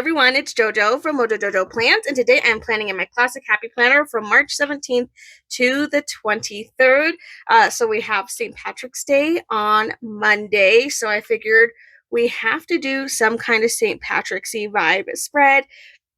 everyone, it's JoJo from Mojo Jojo Plans, and today I'm planning in my classic happy planner from March 17th to the 23rd. So we have St. Patrick's Day on Monday, so I figured we have to do some kind of St. Patrick's-y vibe spread,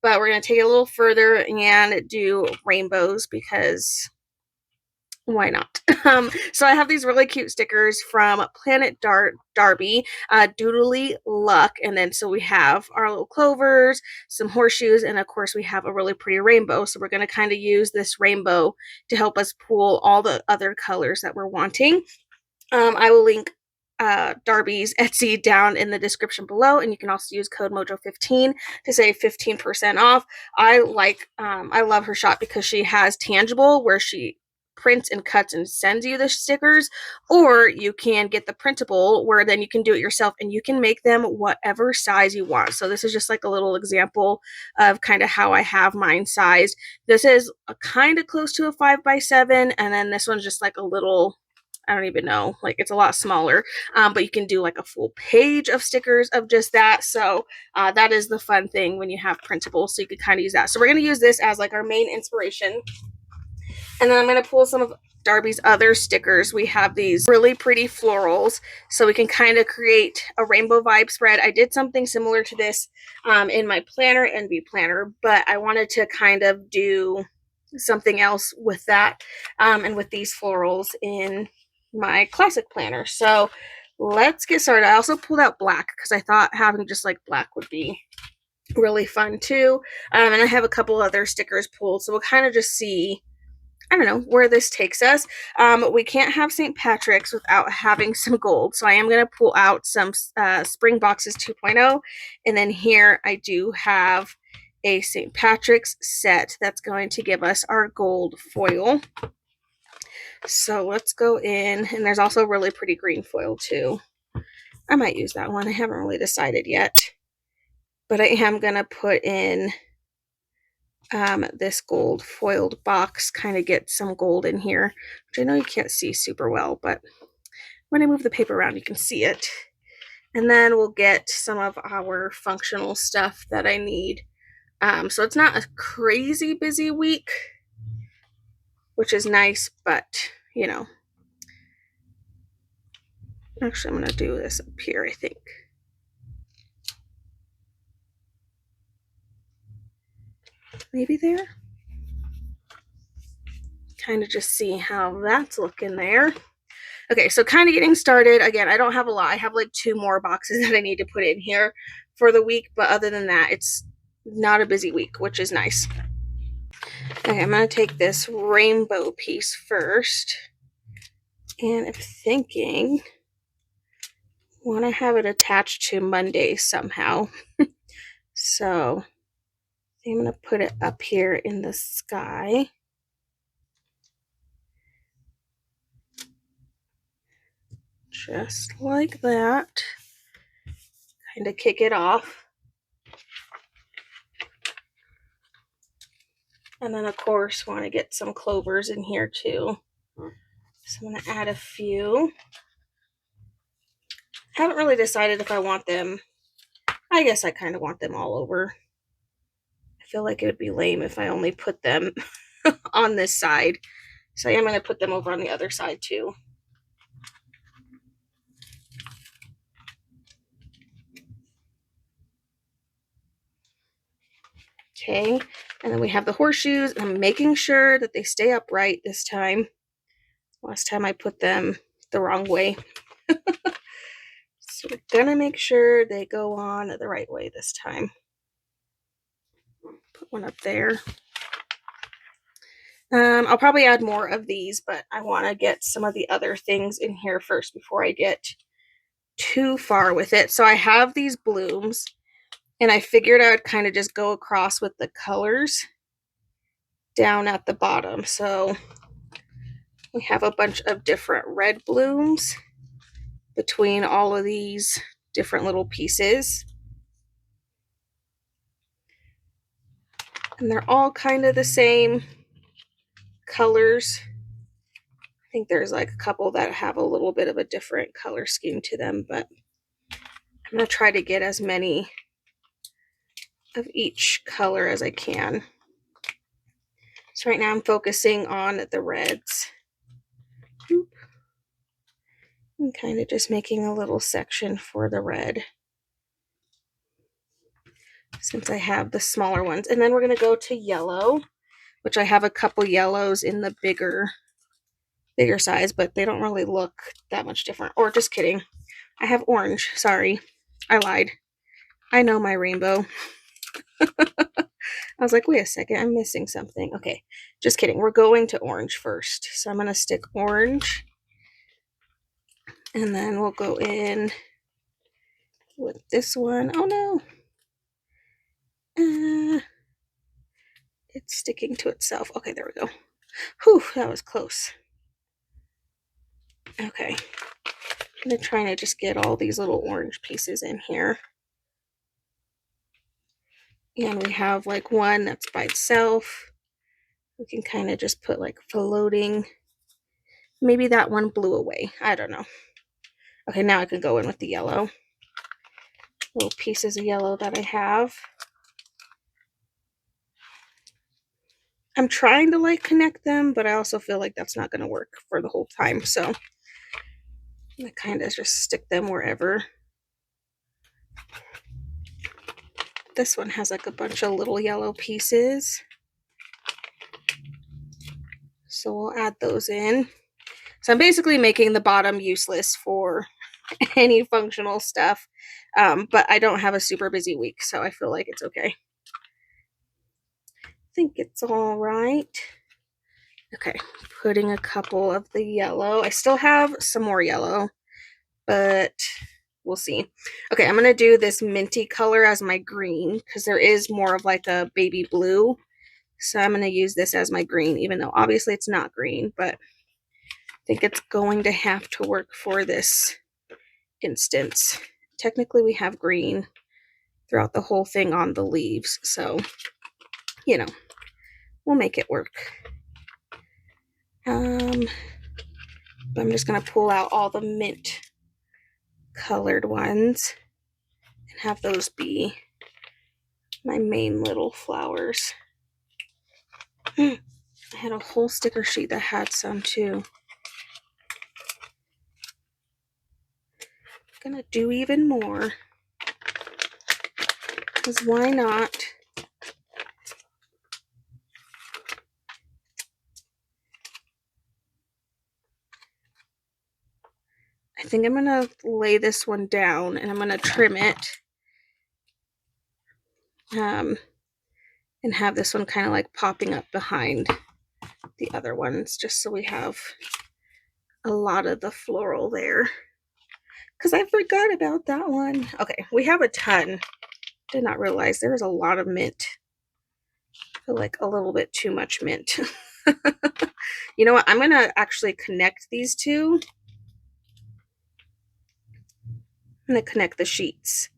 but we're going to take it a little further and do rainbows because why not? So I have these really cute stickers from Planet Darby, Doodly Luck, and then so we have our little clovers, some horseshoes, and of course we have a really pretty rainbow. So we're going to kind of use this rainbow to help us pull all the other colors that we're wanting. I will link Darby's Etsy down in the description below, and you can also use code Mojo15 to save 15% off. I love her shop because she has tangible where she prints and cuts and sends you the stickers, or you can get the printable where then you can do it yourself and you can make them whatever size you want. So this is just like a little example of kind of how I have mine sized. This is kind of close to a 5x7, and then this one's just like a little, I don't even know, like it's a lot smaller, but you can do like a full page of stickers of just that. So that is the fun thing when you have printables, so you can kind of use that. So we're going to use this as like our main inspiration. And then I'm going to pull some of Darby's other stickers. We have these really pretty florals, so we can kind of create a rainbow vibe spread. I did something similar to this in my planner, Envy Planner, but I wanted to kind of do something else with that and with these florals in my classic planner. So let's get started. I also pulled out black because I thought having just like black would be really fun too. And I have a couple other stickers pulled, so we'll kind of just see, I don't know, where this takes us. We can't have St. Patrick's without having some gold. So I am going to pull out some Spring Boxes 2.0. And then here I do have a St. Patrick's set that's going to give us our gold foil. So let's go in. And there's also really pretty green foil too. I might use that one. I haven't really decided yet. But I am going to put in this gold foiled box, kind of get some gold in here, which I know you can't see super well, but when I move the paper around you can see it. And then we'll get some of our functional stuff that I need. So it's not a crazy busy week, which is nice, but you know, actually I'm going to do this up here, I think. Maybe there. Kind of just see how that's looking there. Okay, so kind of getting started. Again, I don't have a lot. I have like 2 more boxes that I need to put in here for the week, but other than that, it's not a busy week, which is nice. Okay, I'm going to take this rainbow piece first, and I'm thinking I want to have it attached to Monday somehow. So I'm going to put it up here in the sky. Just like that. Kind of kick it off. And then, of course, want to get some clovers in here too. So I'm going to add a few. Haven't really decided if I want them. I guess I kind of want them all over. I feel like it would be lame if I only put them on this side. So I am going to put them over on the other side too. Okay, and then we have the horseshoes. I'm making sure that they stay upright this time. Last time I put them the wrong way. So we're gonna make sure they go on the right way this time. Put one up there. I'll probably add more of these, but I want to get some of the other things in here first before I get too far with it. So I have these blooms, and I figured I would kind of just go across with the colors down at the bottom. So we have a bunch of different red blooms between all of these different little pieces. And they're all kind of the same colors. I think there's like a couple that have a little bit of a different color scheme to them, but I'm going to try to get as many of each color as I can. So right now I'm focusing on the reds. And kind of just making a little section for the red, since I have the smaller ones. And then we're going to go to yellow, which I have a couple yellows in the bigger size, but they don't really look that much different. Or just kidding. I have orange. Sorry. I lied. I know my rainbow. I was like, wait a second, I'm missing something. Okay, just kidding. We're going to orange first. So I'm going to stick orange. And then we'll go in with this one. Oh no. It's sticking to itself. Okay, there we go. Whew, that was close. Okay. I'm trying to just get all these little orange pieces in here. And we have like one that's by itself. We can kind of just put like floating. Maybe that one blew away. I don't know. Okay, now I can go in with the yellow. Little pieces of yellow that I have. I'm trying to like connect them, but I also feel like that's not going to work for the whole time. So I kind of just stick them wherever. This one has like a bunch of little yellow pieces. So we'll add those in. So I'm basically making the bottom useless for any functional stuff. But I don't have a super busy week, so I feel like it's okay. I think it's all right. Okay, putting a couple of the yellow. I still have some more yellow, but we'll see. Okay, I'm going to do this minty color as my green because there is more of like a baby blue. So I'm going to use this as my green, even though obviously it's not green, but I think it's going to have to work for this instance. Technically, we have green throughout the whole thing on the leaves, so, you know, we'll make it work. I'm just going to pull out all the mint colored ones and have those be my main little flowers. I had a whole sticker sheet that had some too. Gonna do even more, because why not? I think I'm gonna lay this one down and I'm gonna trim it, and have this one kind of like popping up behind the other ones, just so we have a lot of the floral there, because I forgot about that one. Okay, we have a ton. Did not realize there was a lot of mint. I feel like a little bit too much mint. You know what? I'm gonna actually connect these two. I'm gonna connect the sheets.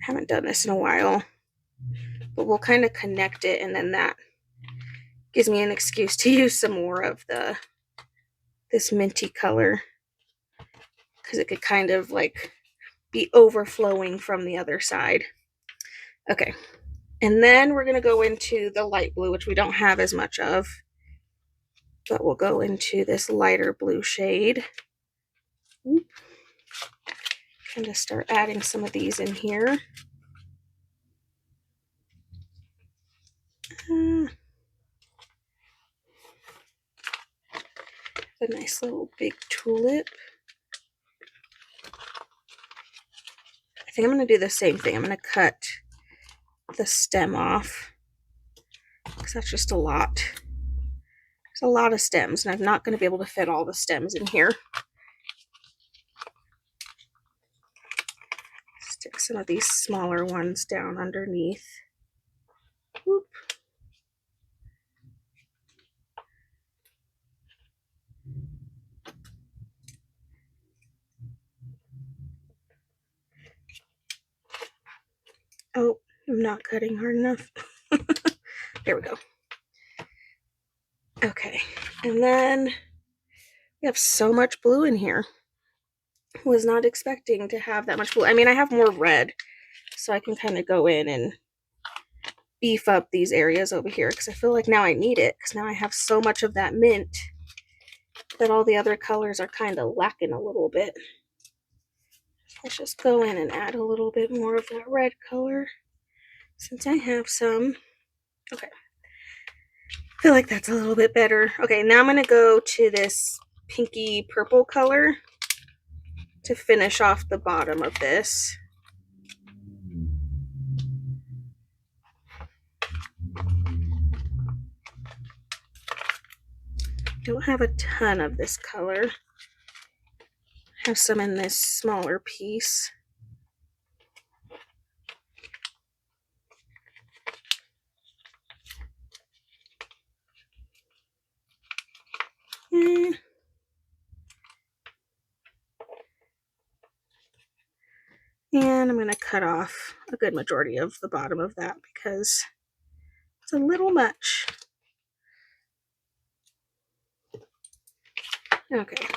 I haven't done this in a while, but we'll kind of connect it, and then that gives me an excuse to use some more of this minty color, because it could kind of like be overflowing from the other side. Okay, and then we're going to go into the light blue, which we don't have as much of, but we'll go into this lighter blue shade. Kind of start adding some of these in here. A nice little big tulip. I think I'm going to do the same thing. I'm going to cut the stem off, because that's just a lot. There's a lot of stems, and I'm not going to be able to fit all the stems in here. Stick some of these smaller ones down underneath. Whoop. Oh, I'm not cutting hard enough. There we go. Okay, and then we have so much blue in here. Was not expecting to have that much blue. I mean, I have more red, so I can kind of go in and beef up these areas over here because I feel like now I need it because now I have so much of that mint that all the other colors are kind of lacking a little bit. Let's just go in and add a little bit more of that red color since I have some. Okay. I feel like that's a little bit better. Okay, now I'm going to go to this pinky purple color to finish off the bottom of this. Don't have a ton of this color. Have some in this smaller piece. And I'm going to cut off a good majority of the bottom of that because it's a little much. Okay.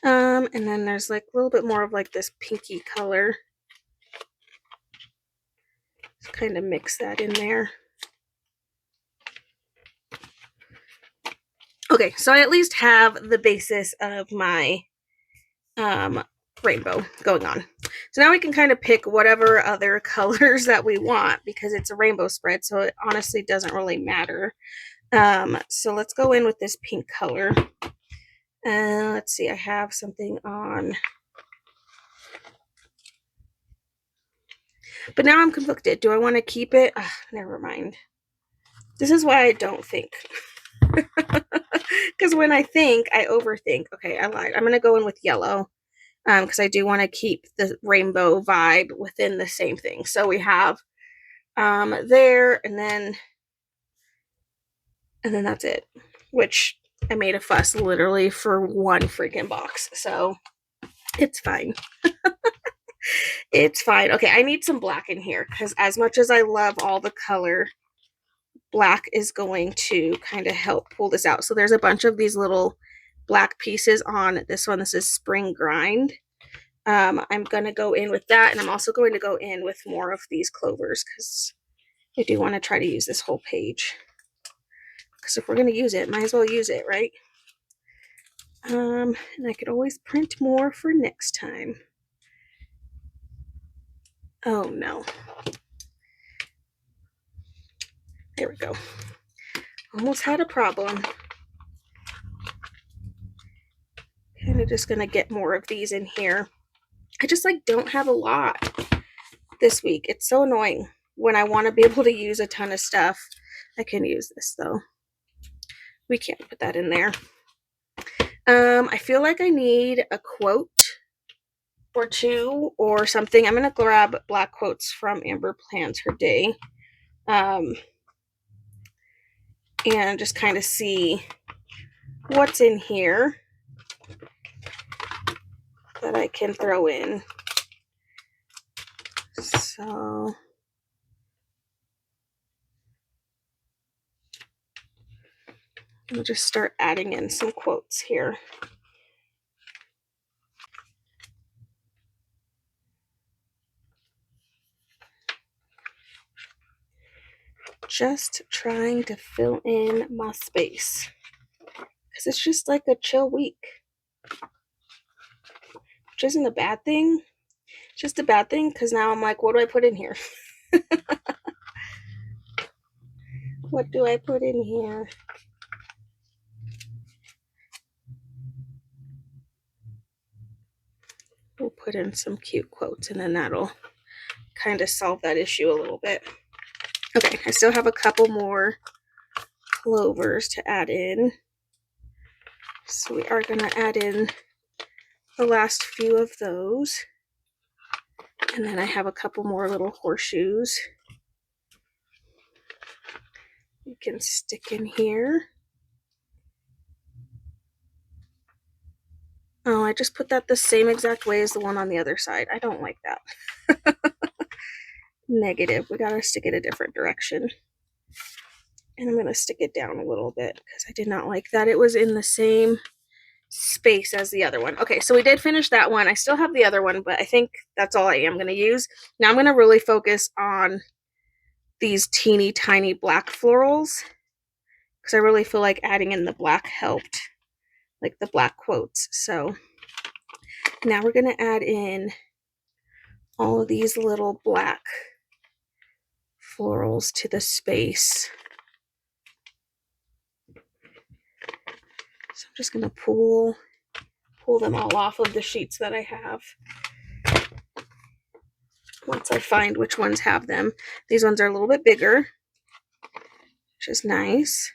And then there's like a little bit more of like this pinky color. Just kind of mix that in there. Okay, so I at least have the basis of my rainbow going on. So now we can kind of pick whatever other colors that we want because it's a rainbow spread, so it honestly doesn't really matter. So let's go in with this pink color. Let's see, I have something on. But now I'm conflicted. Do I want to keep it? Never mind. This is why I don't think. Because when I think, I overthink. Okay, I lied. I'm going to go in with yellow because I do want to keep the rainbow vibe within the same thing. So we have there, and then that's it. Which I made a fuss literally for one freaking box. So it's fine. It's fine. Okay, I need some black in here because as much as I love all the color, black is going to kind of help pull this out. So there's a bunch of these little black pieces on this one. This is Spring Grind. I'm going to go in with that, and I'm also going to go in with more of these clovers because I do want to try to use this whole page. Because if we're going to use it, might as well use it, right? And I could always print more for next time. Oh, no. There we go. Almost had a problem. Kind of just going to get more of these in here. I just like don't have a lot this week. It's so annoying when I want to be able to use a ton of stuff. I can use this though. We can't put that in there. I feel like I need a quote or two or something. I'm going to grab black quotes from Amber Plans Her Day. And just kind of see what's in here that I can throw in. So I'll just start adding in some quotes here. Just trying to fill in my space because it's just like a chill week, which isn't a bad thing. It's just a bad thing because now I'm like, what do I put in here? What do I put in here? We'll put in some cute quotes and then that'll kind of solve that issue a little bit. Okay, I still have a couple more clovers to add in. So we are going to add in the last few of those. And then I have a couple more little horseshoes you can stick in here. Oh, I just put that the same exact way as the one on the other side. I don't like that. Negative. We gotta stick it a different direction. And I'm gonna stick it down a little bit because I did not like that it was in the same space as the other one. Okay, so we did finish that one. I still have the other one, but I think that's all I am gonna use. Now I'm gonna really focus on these teeny tiny black florals because I really feel like adding in the black helped, like the black quotes. So now we're going to add in all of these little black florals to the space. So I'm just going to pull them all off of the sheets that I have. Once I find which ones have them. These ones are a little bit bigger, which is nice,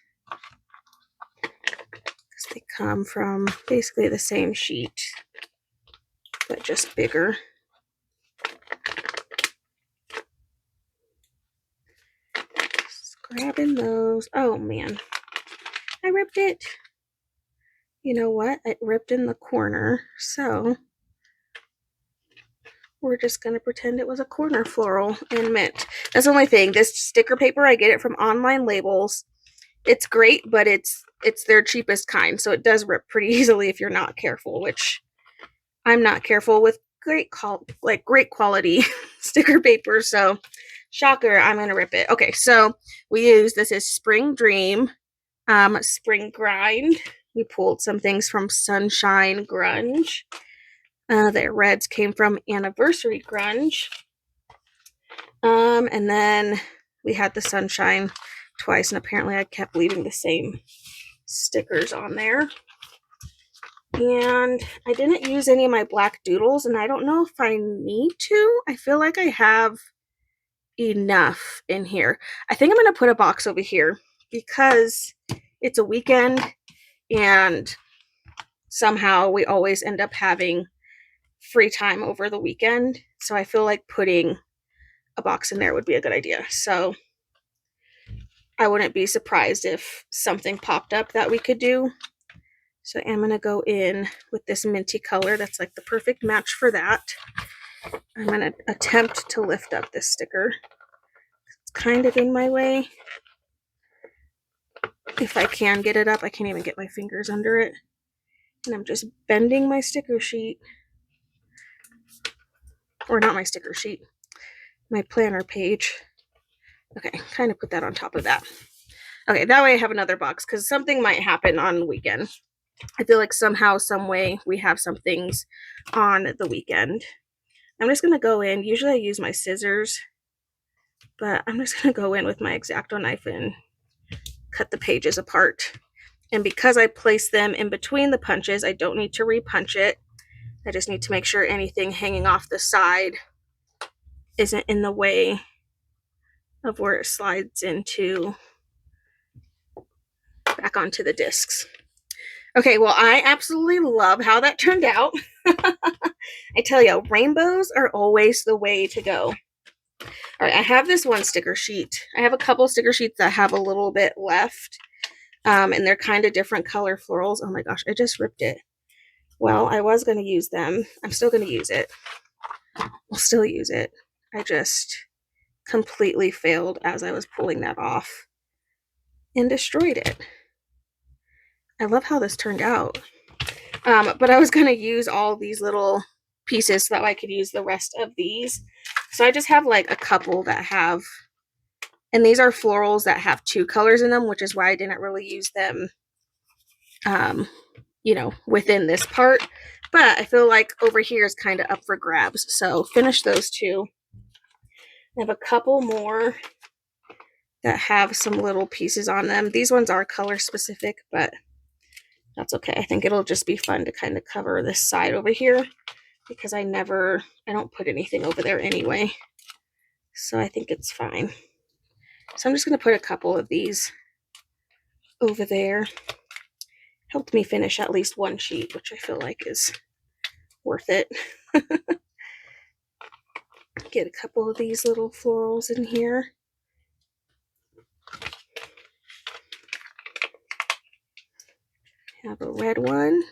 because they come from basically the same sheet, but just bigger. Just grabbing those. Oh man, I ripped it. You know what? It ripped in the corner, so we're just going to pretend it was a corner floral in mint. That's the only thing. This sticker paper, I get it from Online Labels. It's great, but it's their cheapest kind, so it does rip pretty easily if you're not careful, which I'm not careful with great quality sticker paper, so shocker, I'm going to rip it. Okay, so this is Spring Dream, Spring Grind. We pulled some things from Sunshine Grunge. The reds came from Anniversary Grunge. And then we had the Sunshine twice, and apparently I kept leaving the same stickers on there. And I didn't use any of my black doodles, and I don't know if I need to. I feel like I have enough in here. I think I'm going to put a box over here because it's a weekend, and somehow we always end up having free time over the weekend. So I feel like putting a box in there would be a good idea. So I wouldn't be surprised if something popped up that we could do. So I'm going to go in with this minty color. That's like the perfect match for that. I'm going to attempt to lift up this sticker. It's kind of in my way. If I can get it up, I can't even get my fingers under it. And I'm just bending my sticker sheet. Or not my sticker sheet, my planner page. Okay, kind of put that on top of that. Okay, that way I have another box, because something might happen on the weekend. I feel like somehow, some way, we have some things on the weekend. I'm just going to go in. Usually I use my scissors, but I'm just going to go in with my X-Acto knife and cut the pages apart. And because I place them in between the punches, I don't need to repunch it. I just need to make sure anything hanging off the side isn't in the way of where it slides into back onto the discs. Okay, well, I absolutely love how that turned out. I tell you, rainbows are always the way to go. All right, I have this one sticker sheet. I have a couple sticker sheets that have a little bit left, and they're kind of different color florals. Oh my gosh, I just ripped it. Well, I was going to use them. I'm still going to use it. I'll still use it. I just completely failed as I was pulling that off and destroyed it. I love how this turned out. But I was going to use all these little pieces so that I could use the rest of these. So I just have like a couple that have, and these are florals that have two colors in them, which is why I didn't really use them, you know, within this part. But I feel like over here is kind of up for grabs. So finish those two. I have a couple more that have some little pieces on them. These ones are color specific, but that's okay. I think it'll just be fun to kind of cover this side over here, because I don't put anything over there anyway. So I think it's fine. So I'm just going to put a couple of these over there. Helped me finish at least one sheet, which I feel like is worth it. Get a couple of these little florals in here. Have a red one.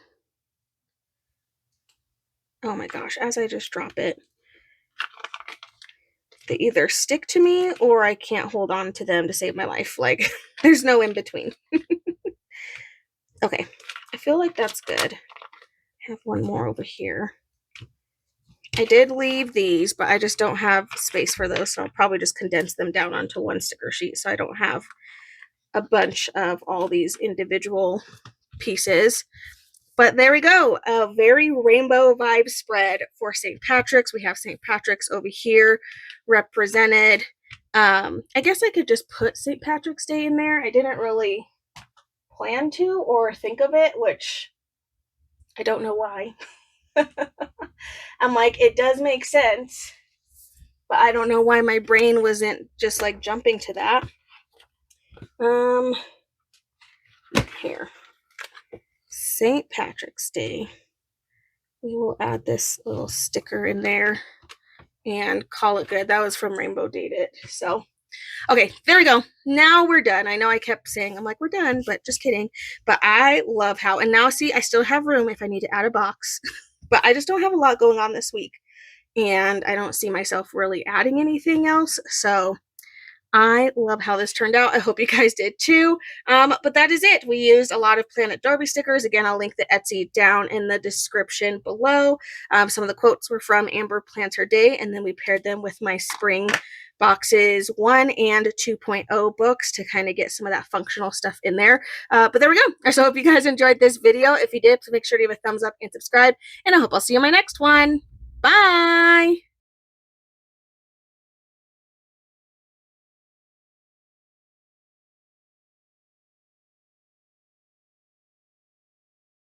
Oh my gosh, as I just drop it, they either stick to me or I can't hold on to them to save my life. Like, there's no in between. Okay, I feel like that's good. I have one more over here. I did leave these, but I just don't have space for those, so I'll probably just condense them down onto one sticker sheet so I don't have a bunch of all these individual pieces. But there we go, a very rainbow vibe spread for St. Patrick's. We have St. Patrick's over here represented. I guess I could just put St. Patrick's Day in there. I didn't really plan to or think of it, which I don't know why. I'm like, it does make sense, but I don't know why my brain wasn't just like jumping to that. Here, St. Patrick's Day. We will add this little sticker in there and call it good. That was from Rainbow Dated. So, okay, there we go. Now we're done. I know I kept saying, I'm like, we're done, but just kidding. But I love how, and now see, I still have room if I need to add a box, but I just don't have a lot going on this week. And I don't see myself really adding anything else. So I love how this turned out. I hope you guys did too. But that is it. We used a lot of Planet Darby stickers. Again, I'll link the Etsy down in the description below. Some of the quotes were from Amber Plants Her Day, and then we paired them with my spring boxes 1 and 2.0 books to kind of get some of that functional stuff in there. But there we go. So I hope you guys enjoyed this video. If you did, please make sure to give a thumbs up and subscribe. And I hope I'll see you in my next one. Bye!